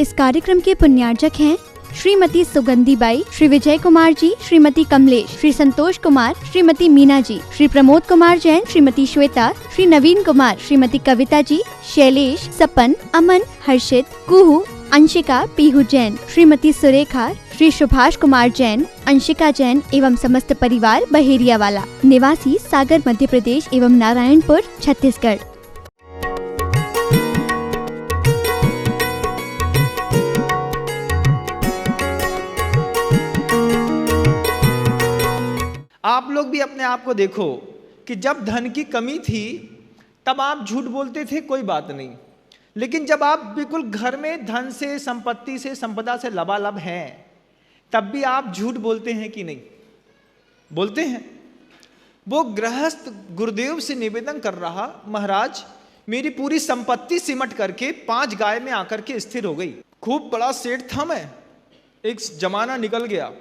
इस कार्यक्रम के पुण्यार्चक हैं श्रीमती सुगंधी बाई, श्री विजय कुमार जी, श्रीमती कमलेश, श्री संतोष कुमार, श्रीमती मीना जी, श्री प्रमोद कुमार जैन, श्रीमती श्वेता, श्री नवीन कुमार, श्रीमती कविता जी, शैलेश, सपन, अमन, हर्षित, कुहू, अंशिका, पीहू जैन, श्रीमती सुरेखा, श्री सुभाष कुमार जैन, अंशिका जैन एवं समस्त परिवार बहेरियावाला, निवासी सागर मध्य प्रदेश एवं नारायणपुर छत्तीसगढ़। आप लोग भी अपने आप को देखो कि जब धन की कमी थी तब आप झूठ बोलते थे, कोई बात नहीं, लेकिन जब आप बिल्कुल घर में धन से, संपत्ति से, संपदा से लबालब हैं तब भी आप झूठ बोलते हैं कि नहीं? बोलते हैं। वो गृहस्थ गुरुदेव से निवेदन कर रहा, महाराज मेरी पूरी संपत्ति सिमट करके 5 गाय में आकर के स्थिर हो गई। खूब बड़ा सेठ था मैं, एक जमाना निकल गया।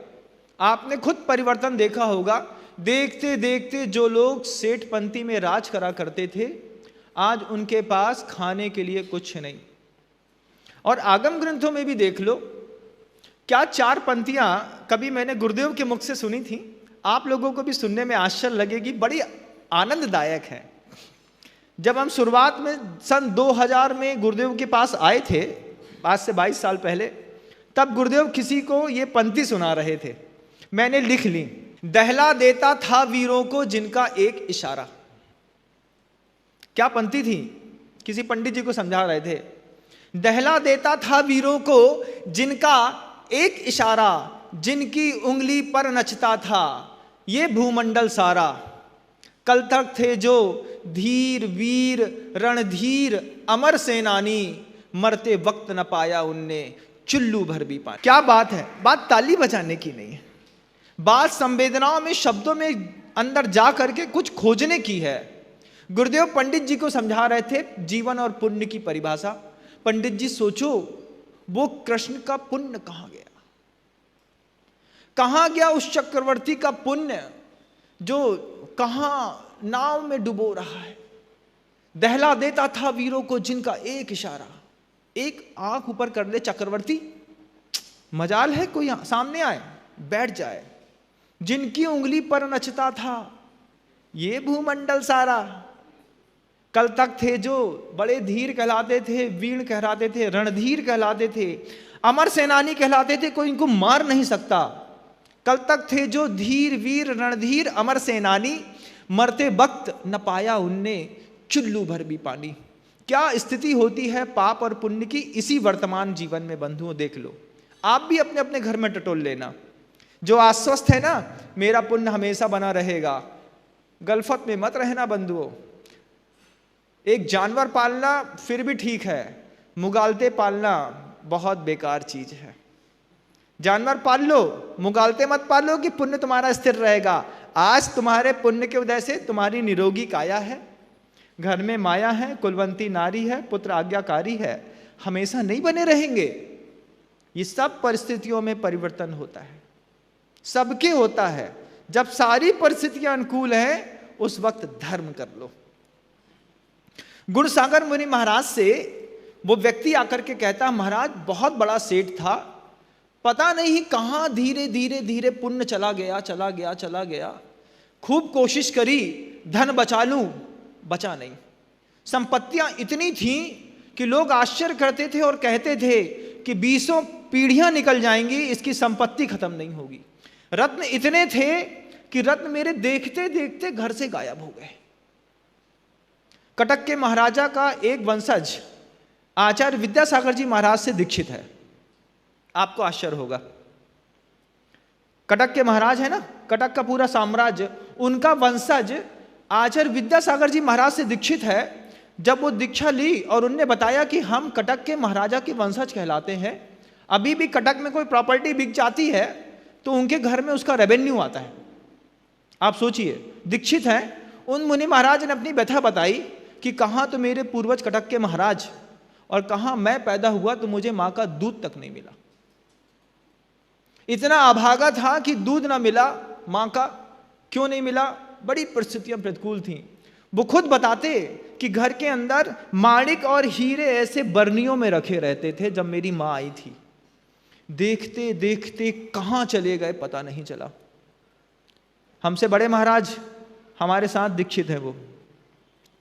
आपने खुद परिवर्तन देखा होगा। देखते देखते जो लोग सेठपंथी में राज करा करते थे आज उनके पास खाने के लिए कुछ नहीं। और आगम ग्रंथों में भी देख लो, क्या 4 पंक्तियां कभी मैंने गुरुदेव के मुख से सुनी थी, आप लोगों को भी सुनने में आश्चर्य लगेगी, बड़ी आनंददायक है। जब हम शुरुआत में सन 2000 में गुरुदेव के पास आए थे, आज से 22 साल पहले, तब गुरुदेव किसी को ये पंक्ति सुना रहे थे, मैंने लिख ली। दहला देता था वीरों को जिनका एक इशारा। क्या पंक्ति थी? किसी पंडित जी को समझा रहे थे। दहला देता था वीरों को जिनका एक इशारा, जिनकी उंगली पर नचता था ये भूमंडल सारा। कल तक थे जो धीर वीर रणधीर अमर सेनानी, मरते वक्त न पाया उनने चुल्लू भर भी पानी। क्या बात है! बात ताली बजाने की नहीं है, बात संवेदनाओं में, शब्दों में अंदर जा करके कुछ खोजने की है। गुरुदेव पंडित जी को समझा रहे थे जीवन और पुण्य की परिभाषा। पंडित जी सोचो, वो कृष्ण का पुण्य कहां गया? कहां गया उस चक्रवर्ती का पुण्य जो कहां नाव में डुबो रहा है? दहला देता था वीरों को जिनका एक इशारा, एक आंख ऊपर कर ले चक्रवर्ती, मजाल है कोई सामने आए बैठ जाए। जिनकी उंगली पर नचता था ये भूमंडल सारा। कल तक थे जो बड़े धीर कहलाते थे, वीर कहलाते थे, रणधीर कहलाते थे, अमर सेनानी कहलाते थे, कोई इनको मार नहीं सकता। कल तक थे जो धीर वीर रणधीर अमर सेनानी, मरते वक्त न पाया उनने चुल्लू भर भी पानी। क्या स्थिति होती है पाप और पुण्य की इसी वर्तमान जीवन में बंधुओं, देख लो। आप भी अपने अपने घर में टटोल लेना। जो आश्वस्त है ना मेरा पुण्य हमेशा बना रहेगा, गलफत में मत रहना बंधुओं। एक जानवर पालना फिर भी ठीक है, मुगालते पालना बहुत बेकार चीज है। जानवर पाल लो, मुगालते मत पालो कि पुण्य तुम्हारा स्थिर रहेगा। आज तुम्हारे पुण्य के उदय से तुम्हारी निरोगी काया है, घर में माया है, कुलवंती नारी है, पुत्र आज्ञाकारी है, हमेशा नहीं बने रहेंगे। ये सब परिस्थितियों में परिवर्तन होता है, सबके होता है। जब सारी परिस्थितियां अनुकूल हैं उस वक्त धर्म कर लो। गुणसागर मुनि महाराज से वो व्यक्ति आकर के कहता, महाराज बहुत बड़ा सेठ था, पता नहीं कहां धीरे धीरे धीरे पुण्य चला गया। खूब कोशिश करी धन बचा लूं, बचा नहीं। संपत्तियां इतनी थीं कि लोग आश्चर्य करते थे और कहते थे कि 20 पीढ़ियां निकल जाएंगी, इसकी संपत्ति खत्म नहीं होगी। रत्न इतने थे कि रत्न मेरे देखते देखते घर से गायब हो गए। कटक के महाराजा का एक वंशज आचार्य विद्यासागर जी महाराज से दीक्षित है। आपको आश्चर्य होगा, कटक के महाराज है ना, कटक का पूरा साम्राज्य, उनका वंशज आचार्य विद्यासागर जी महाराज से दीक्षित है। जब वो दीक्षा ली और उनने बताया कि हम कटक के महाराजा के वंशज कहलाते हैं, अभी भी कटक में कोई प्रॉपर्टी बिक जाती है तो उनके घर में उसका रेवेन्यू आता है। आप सोचिए, दीक्षित हैं। उन मुनि महाराज ने अपनी व्यथा बताई कि कहाँ तो मेरे पूर्वज कटक के महाराज और कहाँ मैं पैदा हुआ तो मुझे माँ का दूध तक नहीं मिला। इतना अभागा था कि दूध ना मिला, माँ का क्यों नहीं मिला, बड़ी परिस्थितियां प्रतिकूल थीं। वो खुद बताते कि घर के अंदर माणिक और हीरे ऐसे बरनियों में रखे रहते थे। जब मेरी माँ आई थी, देखते देखते कहाँ चले गए पता नहीं चला। हमसे बड़े महाराज हमारे साथ दीक्षित हैं वो।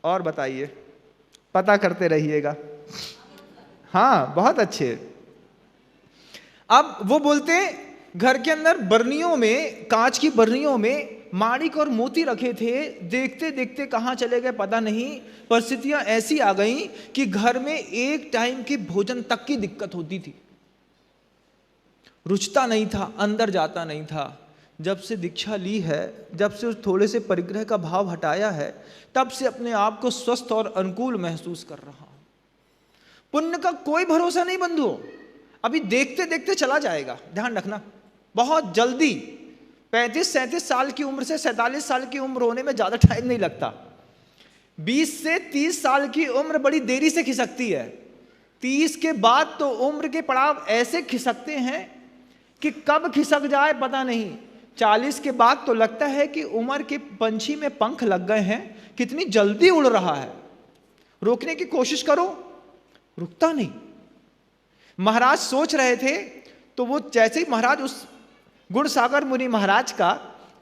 और बताइए, पता करते रहिएगा। हाँ, बहुत अच्छे। अब वो बोलते घर के अंदर बरनियों में, कांच की बरनियों में माणिक और मोती रखे थे। देखते देखते कहाँ चले गए पता नहीं। परिस्थितियां ऐसी आ गई कि घर में एक टाइम के भोजन तक की दिक्कत होती थी। रुचता नहीं था, अंदर जाता नहीं था। जब से दीक्षा ली है, जब से उस थोड़े से परिग्रह का भाव हटाया है, तब से अपने आप को स्वस्थ और अनुकूल महसूस कर रहा हूं। पुण्य का कोई भरोसा नहीं बंधुओं, अभी देखते देखते चला जाएगा, ध्यान रखना। बहुत जल्दी 35-37 साल की उम्र से 47 साल की उम्र होने में ज्यादा टाइम नहीं लगता। 20 से 30 साल की उम्र बड़ी देरी से खिसकती है। 30 के बाद तो उम्र के पड़ाव ऐसे खिसकते हैं कि कब खिसक जाए पता नहीं। 40 के बाद तो लगता है कि उम्र के पंछी में पंख लग गए हैं, कितनी जल्दी उड़ रहा है। रोकने की कोशिश करो, रुकता नहीं। महाराज सोच रहे थे, तो वो जैसे ही महाराज उस गुणसागर मुनि महाराज का,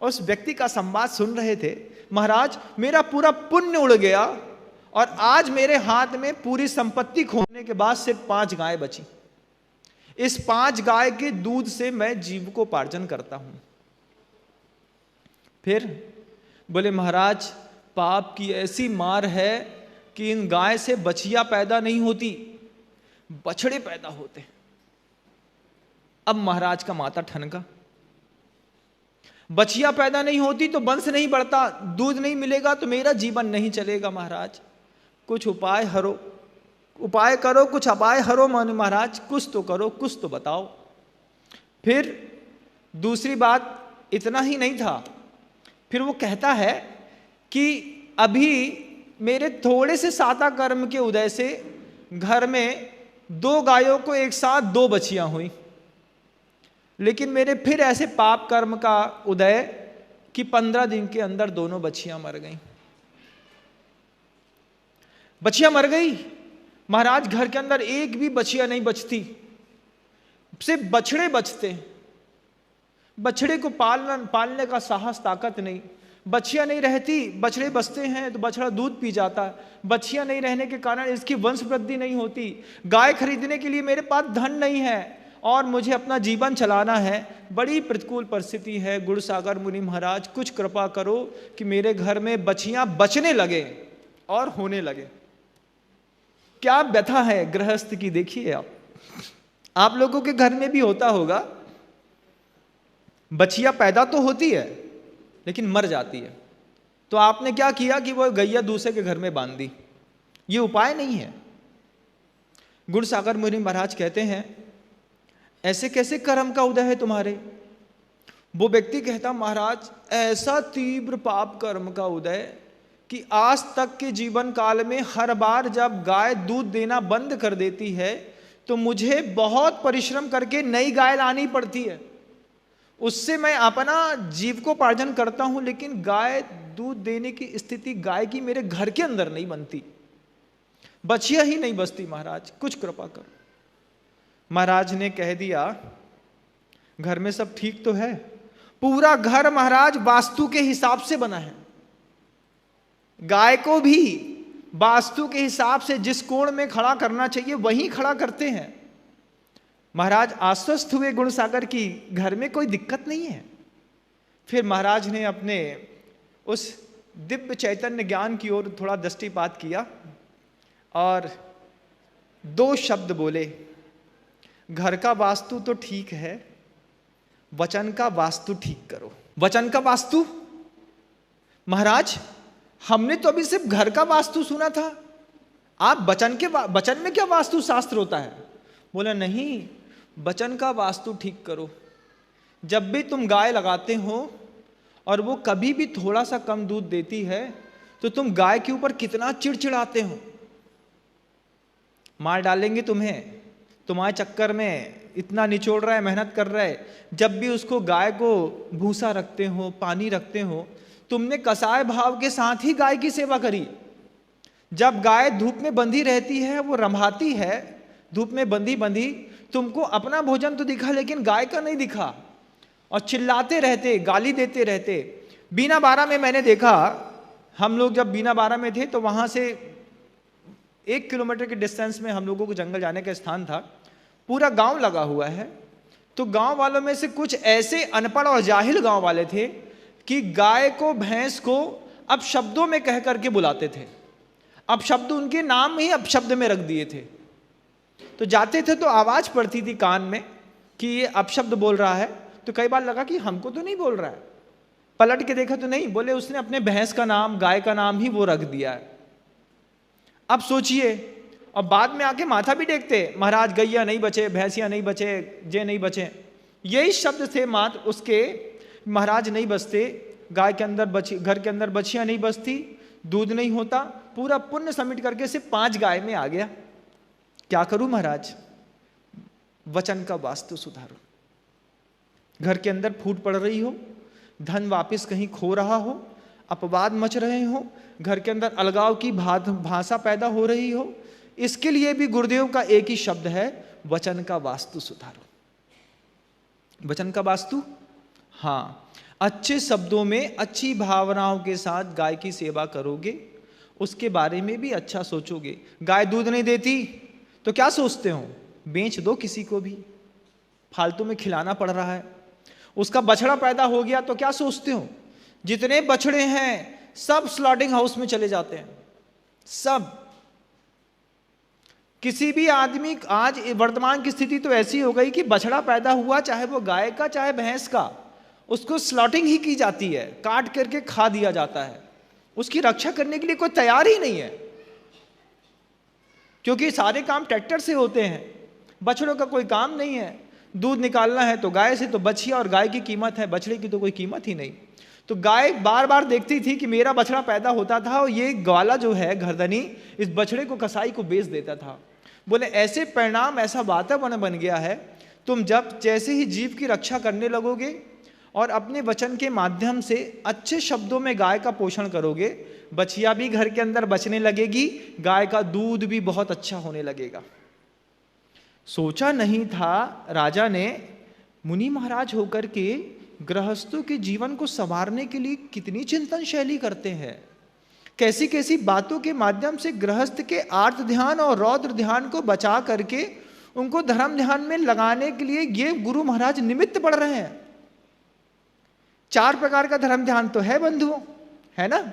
उस व्यक्ति का संवाद सुन रहे थे, महाराज मेरा पूरा पुण्य उड़ गया और आज मेरे हाथ में पूरी संपत्ति खोने के बाद सिर्फ 5 गाय बची। इस 5 गाय के दूध से मैं जीविकोपार्जन करता हूं। फिर बोले महाराज, पाप की ऐसी मार है कि इन गाय से बछिया पैदा नहीं होती, बछड़े पैदा होते। अब महाराज का माथा ठनका। बछिया पैदा नहीं होती तो वंश नहीं बढ़ता, दूध नहीं मिलेगा तो मेरा जीवन नहीं चलेगा। महाराज कुछ उपाय करो, कुछ अपाय हरो महाराज, कुछ तो करो, कुछ तो बताओ। फिर दूसरी बात इतना ही नहीं था, फिर वो कहता है कि अभी मेरे थोड़े से साता कर्म के उदय से घर में 2 गायों को एक साथ 2 बछियां हुई, लेकिन मेरे फिर ऐसे पाप कर्म का उदय कि 15 दिन के अंदर दोनों बछियां मर गईं। बछियां मर गई महाराज, घर के अंदर एक भी बछिया नहीं बचती, सिर्फ बछड़े बचते। बछड़े को पालने का साहस ताकत नहीं। बछिया नहीं रहती, बछड़े बचते हैं तो बछड़ा दूध पी जाता है। बछिया नहीं रहने के कारण इसकी वंश वृद्धि नहीं होती। गाय खरीदने के लिए मेरे पास धन नहीं है और मुझे अपना जीवन चलाना है। बड़ी प्रतिकूल परिस्थिति है। गुणसागर मुनि महाराज कुछ कृपा करो कि मेरे घर में बछियां बचने लगे और होने लगे। क्या व्यथा है गृहस्थ की, देखिए आप लोगों के घर में भी होता होगा। बछिया पैदा तो होती है लेकिन मर जाती है, तो आपने क्या किया कि वो गैया दूसरे के घर में बांध दी। ये उपाय नहीं है। गुणसागर मुनि महाराज कहते हैं, ऐसे कैसे कर्म का उदय है तुम्हारे? वो व्यक्ति कहता, महाराज ऐसा तीव्र पाप कर्म का उदय कि आज तक के जीवन काल में हर बार जब गाय दूध देना बंद कर देती है तो मुझे बहुत परिश्रम करके नई गाय लानी पड़ती है। उससे मैं अपना जीविकोपार्जन करता हूं, लेकिन गाय दूध देने की स्थिति गाय की मेरे घर के अंदर नहीं बनती, बछिया ही नहीं बचती। महाराज कुछ कृपा करो। महाराज ने कह दिया, घर में सब ठीक तो है? पूरा घर महाराज वास्तु के हिसाब से बना है। गाय को भी वास्तु के हिसाब से जिस कोण में खड़ा करना चाहिए वहीं खड़ा करते हैं। महाराज आश्वस्त हुए गुणसागर की घर में कोई दिक्कत नहीं है। फिर महाराज ने अपने उस दिव्य चैतन्य ज्ञान की ओर थोड़ा दृष्टिपात किया और 2 शब्द बोले, घर का वास्तु तो ठीक है, वचन का वास्तु ठीक करो। वचन का वास्तु? महाराज हमने तो अभी सिर्फ घर का वास्तु सुना था, आप वचन में क्या वास्तु शास्त्र होता है? बोला नहीं, वचन का वास्तु ठीक करो। जब भी तुम गाय लगाते हो और वो कभी भी थोड़ा सा कम दूध देती है तो तुम गाय के ऊपर कितना चिड़चिड़ाते हो, मार डालेंगे तुम्हें, तुम्हारे चक्कर में इतना निचोड़ रहा है, मेहनत कर रहा है। जब भी उसको गाय को भूसा रखते हो, पानी रखते हो, तुमने कसाय भाव के साथ ही गाय की सेवा करी। जब गाय धूप में बंधी रहती है, वो रंभाती है, धूप में बंधी बंधी, तुमको अपना भोजन तो दिखा लेकिन गाय का नहीं दिखा, और चिल्लाते रहते, गाली देते रहते। बीना बारा में मैंने देखा, हम लोग जब बीना बारा में थे तो वहां से 1 किलोमीटर के डिस्टेंस में हम लोगों को जंगल जाने का स्थान था, पूरा गांव लगा हुआ है। तो गांव वालों में से कुछ ऐसे अनपढ़ और जाहिल गांव वाले थे कि गाय को, भैंस को अब शब्दों में कह करके बुलाते थे। अब शब्द उनके नाम ही अब शब्द में रख दिए थे। तो जाते थे तो आवाज पड़ती थी कान में कि ये अपशब्द बोल रहा है। तो कई बार लगा कि हमको तो नहीं बोल रहा है, पलट के देखा तो नहीं, बोले उसने अपने भैंस का नाम, गाय का नाम ही वो रख दिया है। अब सोचिए, और बाद में आके माथा भी टेकते, महाराज गैया नहीं बचे, भैंसियां नहीं बचे, जे नहीं बचे, यही शब्द थे मात्र उसके। महाराज नहीं बचते, गाय के अंदर बची, घर के अंदर बछियां नहीं बचती, दूध नहीं होता, पूरा पुण्य समिट करके सिर्फ 5 गाय में आ गया। क्या करूं महाराज, वचन का वास्तु सुधारो। घर के अंदर फूट पड़ रही हो, धन वापस कहीं खो रहा हो, अपवाद मच रहे हो, घर के अंदर अलगाव की भाषा पैदा हो रही हो, इसके लिए भी गुरुदेव का एक ही शब्द है, वचन का वास्तु सुधारो। वचन का वास्तु, हाँ, अच्छे शब्दों में, अच्छी भावनाओं के साथ गाय की सेवा करोगे, उसके बारे में भी अच्छा सोचोगे। गाय दूध नहीं देती तो क्या सोचते हो, बेच दो किसी को भी, फालतू में खिलाना पड़ रहा है। उसका बछड़ा पैदा हो गया तो क्या सोचते हो, जितने बछड़े हैं सब स्लॉटिंग हाउस में चले जाते हैं, सब। किसी भी आदमी, आज वर्तमान की स्थिति तो ऐसी हो गई कि बछड़ा पैदा हुआ, चाहे वो गाय का चाहे भैंस का, उसको स्लॉटिंग ही की जाती है, काट करके खा दिया जाता है। उसकी रक्षा करने के लिए कोई तैयार ही नहीं है, क्योंकि सारे काम ट्रैक्टर से होते हैं, बछड़ों का कोई काम नहीं है। दूध निकालना है तो गाय से, तो बछिया और गाय की कीमत है, बछड़े की तो कोई कीमत ही नहीं। तो गाय बार बार देखती थी कि मेरा बछड़ा पैदा होता था और ये ग्वाला जो है घरदनी इस बछड़े को कसाई को बेच देता था। बोले ऐसे परिणाम, ऐसा वातावरण बन गया है, तुम जब जैसे ही जीव की रक्षा करने लगोगे और अपने वचन के माध्यम से अच्छे शब्दों में गाय का पोषण करोगे, बछिया भी घर के अंदर बचने लगेगी, गाय का दूध भी बहुत अच्छा होने लगेगा। सोचा नहीं था राजा ने, मुनि महाराज होकर के गृहस्थों के जीवन को संवारने के लिए कितनी चिंतन शैली करते हैं, कैसी कैसी बातों के माध्यम से गृहस्थ के आर्त ध्यान और रौद्र ध्यान को बचा करके उनको धर्म ध्यान में लगाने के लिए ये गुरु महाराज निमित्त पड़ रहे हैं। 4 प्रकार का धर्म ध्यान तो है बंधुओं, है ना।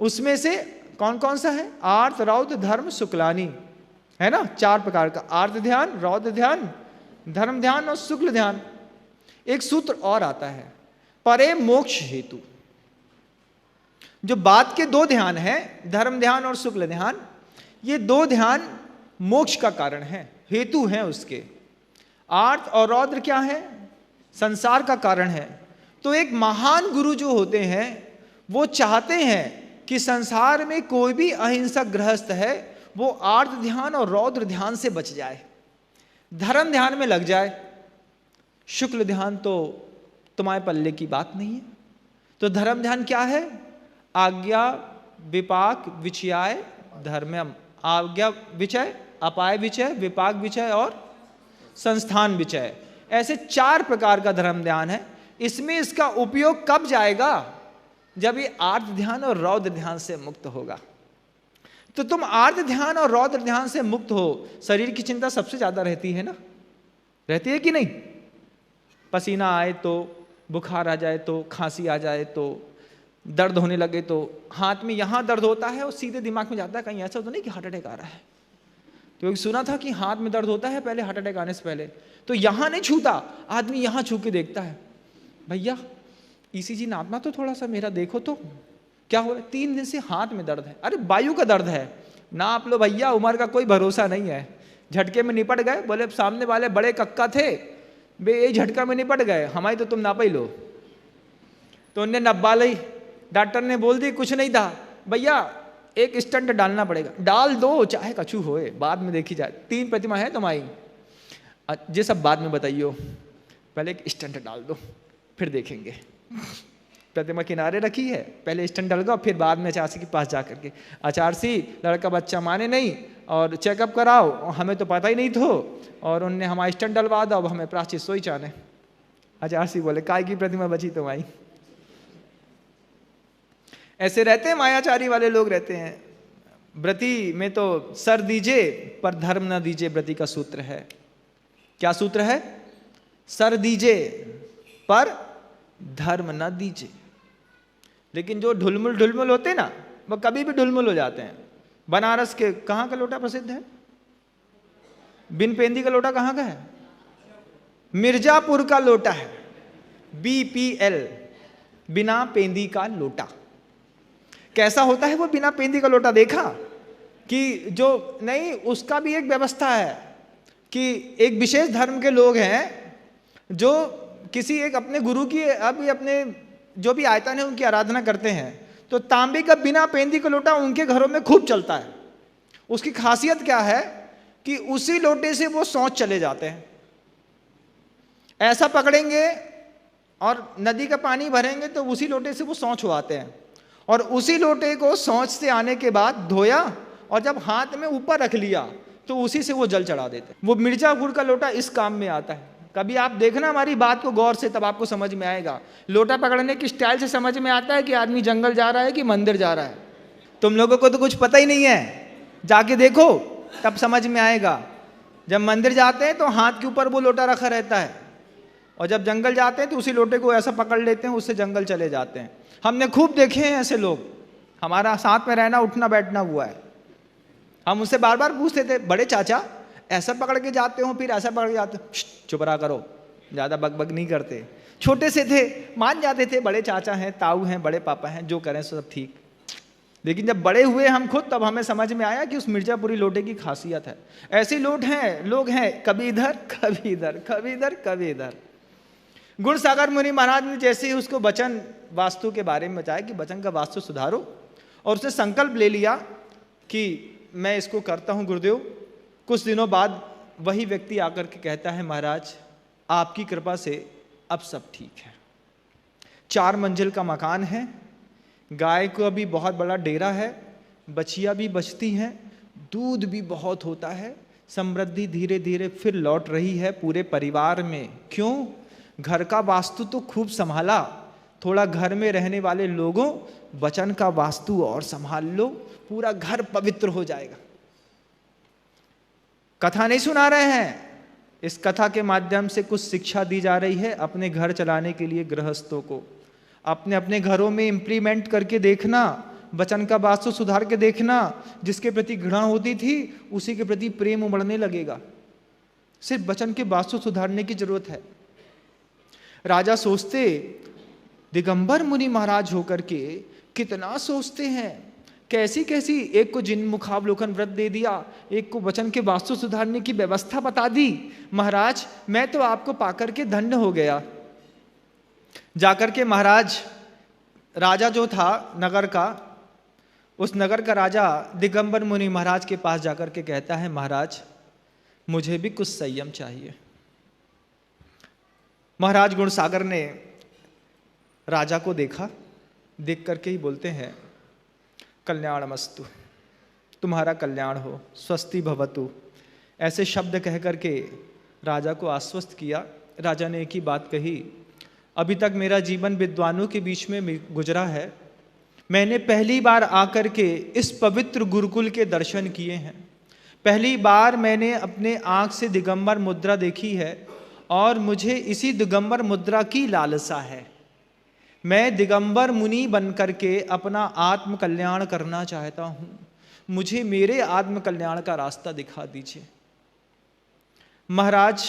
उसमें से कौन कौन सा है, आर्त रौद्र धर्म शुक्लानी, है ना, 4 प्रकार का, आर्त ध्यान, रौद्र ध्यान, धर्म ध्यान और शुक्ल ध्यान। एक सूत्र और आता है, परे मोक्ष हेतु। जो बात के 2 ध्यान है, धर्म ध्यान और शुक्ल ध्यान, ये 2 ध्यान मोक्ष का कारण है, हेतु हैं उसके। आर्त और रौद्र क्या है, संसार का कारण है। तो एक महान गुरु जो होते हैं वो चाहते हैं कि संसार में कोई भी अहिंसक गृहस्थ है वो आर्त ध्यान और रौद्र ध्यान से बच जाए, धर्म ध्यान में लग जाए। शुक्ल ध्यान तो तुम्हारे पल्ले की बात नहीं है। तो धर्म ध्यान क्या है, आज्ञा विपाक विचयाय धर्मम, आज्ञा विचय, अपाय विचय, विपाक विचय और संस्थान विचय, ऐसे 4 प्रकार का धर्म ध्यान है। इसमें इसका उपयोग कब जाएगा, जब ये आर्त ध्यान और रौद्र ध्यान से मुक्त होगा। तो तुम आर्त ध्यान और रौद्र ध्यान से मुक्त हो, शरीर की चिंता सबसे ज्यादा रहती है ना, रहती है कि नहीं। पसीना आए तो, बुखार आ जाए तो, खांसी आ जाए तो, दर्द होने लगे तो, हाथ में यहां दर्द होता है और सीधे दिमाग में जाता है कहीं ऐसा तो नहीं कि हार्ट अटैक आ रहा है। तो एक सुना था कि हाथ में दर्द होता है पहले हार्ट अटैक आने से पहले, तो यहां नहीं छूता आदमी, यहां छू के देखता है, भैया ईसीजी नापना तो थोड़ा सा मेरा देखो तो क्या हो रहा है। 3 दिन से हाथ में दर्द है, अरे वायु का दर्द है, नाप लो भैया, उम्र का कोई भरोसा नहीं है। झटके में निपट गए, बोले सामने वाले बड़े कक्का थे बे, ये झटका में निपट गए, हमारी तो तुम नापा ही लो। तो उनने नब्बा ली, डॉक्टर ने बोल दी कुछ नहीं था, भैया एक स्टंट डालना पड़ेगा, डाल दो चाहे कछु होए, बाद में देखी जाए। 3 प्रतिमा है तुम्हारी, ये सब बाद में बताइयो, पहले एक स्टंट डाल दो फिर देखेंगे। प्रतिमा किनारे रखी है, पहले स्टैंड डल गया, फिर बाद में आचार्य के पास जाकर के, आचार्य लड़का बच्चा माने नहीं और चेकअप कराओ, हमें तो पता ही नहीं था और उनने हमारा स्टैंड डलवा दो, अब हमें प्राचित सोई चाने। आचार्य बोले काय की प्रतिमा बची तो आई। ऐसे रहते हैं मायाचारी वाले लोग रहते हैं। व्रती में तो सर दीजिए पर धर्म न दीजिए, व्रती का सूत्र है। क्या सूत्र है? सर दीजिए पर धर्म न दीजिए। लेकिन जो ढुलमुल ढुलमुल होते ना, वो कभी भी ढुलमुल हो जाते हैं। बनारस के कहाँ का लोटा प्रसिद्ध है? बिन पेंदी का लोटा कहाँ का है? मिर्जापुर का लोटा है, BPL, बिना पेंदी का लोटा। कैसा होता है वो बिना पेंदी का लोटा? देखा कि जो नहीं, उसका भी एक व्यवस्था है कि एक विशेष धर्म के लोग हैं जो किसी एक अपने गुरु की, अभी अपने जो भी आयतन है उनकी आराधना करते हैं, तो तांबे का बिना पेंदी का लोटा उनके घरों में खूब चलता है। उसकी खासियत क्या है कि उसी लोटे से वो शौच चले जाते हैं। ऐसा पकड़ेंगे और नदी का पानी भरेंगे तो उसी लोटे से वो शौच हुआते हैं, और उसी लोटे को शौच से आने के बाद धोया और जब हाथ में ऊपर रख लिया तो उसी से वो जल चढ़ा देते हैं। वो मिर्जापुर का लोटा इस काम में आता है। कभी आप देखना हमारी बात को गौर से, तब आपको समझ में आएगा। लोटा पकड़ने की स्टाइल से समझ में आता है कि आदमी जंगल जा रहा है कि मंदिर जा रहा है। तुम लोगों को तो कुछ पता ही नहीं है, जाके देखो तब समझ में आएगा। जब मंदिर जाते हैं तो हाथ के ऊपर वो लोटा रखा रहता है, और जब जंगल जाते हैं तो उसी लोटे को ऐसा पकड़ लेते हैं, उससे जंगल चले जाते हैं। हमने खूब देखे हैं ऐसे लोग, हमारा साथ में रहना उठना बैठना हुआ है। हम उससे बार बार पूछते थे, बड़े चाचा ऐसा पकड़ के जाते हो, फिर ऐसा पकड़ के जाते हो? चुप रहा करो, ज़्यादा बकबक नहीं करते। छोटे से थे मान जाते थे, बड़े चाचा हैं, ताऊ हैं, बड़े पापा हैं, जो करें सब ठीक। लेकिन जब बड़े हुए हम खुद, तब हमें समझ में आया कि उस मिर्जापुरी लोटे की खासियत है। ऐसे लोग हैं कभी इधर कभी इधर, कभी इधर कभी इधर। गुणसागर मुनि महाराज ने जैसे ही उसको वचन वास्तु के बारे में बताया कि वचन का वास्तु सुधारो, और उसने संकल्प ले लिया कि मैं इसको करता हूँ गुरुदेव। कुछ दिनों बाद वही व्यक्ति आकर के कहता है, महाराज आपकी कृपा से अब सब ठीक है। 4 मंजिल का मकान है, गाय को अभी बहुत बड़ा डेरा है, बछिया भी बचती हैं, दूध भी बहुत होता है, समृद्धि धीरे धीरे फिर लौट रही है पूरे परिवार में। क्यों? घर का वास्तु तो खूब संभाला, थोड़ा घर में रहने वाले लोगों वचन का वास्तु और संभाल लो, पूरा घर पवित्र हो जाएगा। कथा नहीं सुना रहे हैं, इस कथा के माध्यम से कुछ शिक्षा दी जा रही है अपने घर चलाने के लिए। गृहस्थों को अपने अपने घरों में इम्प्लीमेंट करके देखना, वचन का वास्तु सुधार के देखना। जिसके प्रति घृणा होती थी उसी के प्रति प्रेम उमड़ने लगेगा। सिर्फ वचन के वास्तु सुधारने की जरूरत है। राजा सोचते, दिगंबर मुनि महाराज होकर के कितना सोचते हैं, कैसी कैसी, एक को जिन मुखावलोकन व्रत दे दिया, एक को वचन के वास्तु सुधारने की व्यवस्था बता दी। महाराज मैं तो आपको पाकर के धन्य हो गया। जाकर के महाराज, राजा जो था नगर का, उस नगर का राजा दिगंबर मुनि महाराज के पास जाकर के कहता है, महाराज मुझे भी कुछ संयम चाहिए। महाराज गुणसागर ने राजा को देखा, देख करके ही बोलते हैं, कल्याणमस्तु, तुम्हारा कल्याण हो, स्वस्ति भवतु। ऐसे शब्द कह करके राजा को आश्वस्त किया। राजा ने एक ही बात कही, अभी तक मेरा जीवन विद्वानों के बीच में गुजरा है, मैंने पहली बार आकर के इस पवित्र गुरुकुल के दर्शन किए हैं। पहली बार मैंने अपने आँख से दिगंबर मुद्रा देखी है और मुझे इसी दिगंबर मुद्रा की लालसा है। मैं दिगंबर मुनि बनकर के अपना आत्म कल्याण करना चाहता हूँ, मुझे मेरे आत्म कल्याण का रास्ता दिखा दीजिए। महाराज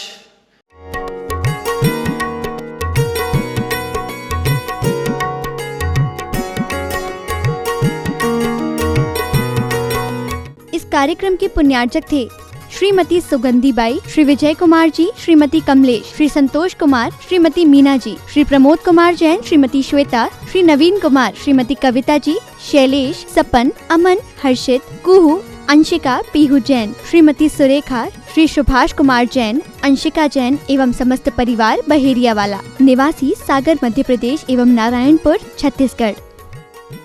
इस कार्यक्रम के पुण्यार्चक थे श्रीमती सुगंधी बाई, श्री विजय कुमार जी, श्रीमती कमलेश, श्री संतोष कुमार, श्रीमती मीना जी, श्री प्रमोद कुमार जैन, श्रीमती श्वेता, श्री नवीन कुमार, श्रीमती कविता जी, शैलेश, सपन, अमन, हर्षित, कुहू, अंशिका, पीहू जैन, श्रीमती सुरेखा, श्री सुभाष कुमार जैन, अंशिका जैन एवं समस्त परिवार बहेरिया वाला, निवासी सागर मध्य प्रदेश एवं नारायणपुर छत्तीसगढ़।